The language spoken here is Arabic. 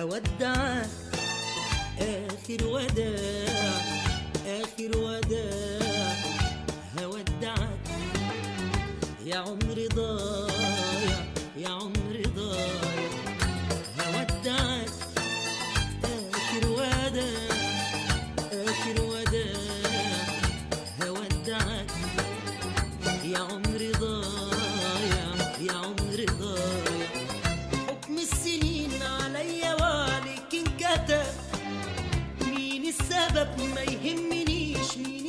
هودعك آخر وداع، آخر وداع هودعك يا عمري ضايع، يا عمري ضايع هودعك آخر وداع، آخر وداع هودعك يا عمري ضايع، يا عمري ضايع. حكم السنين عليا وعليك انكتب، مين السبب ما يهمنيش، مين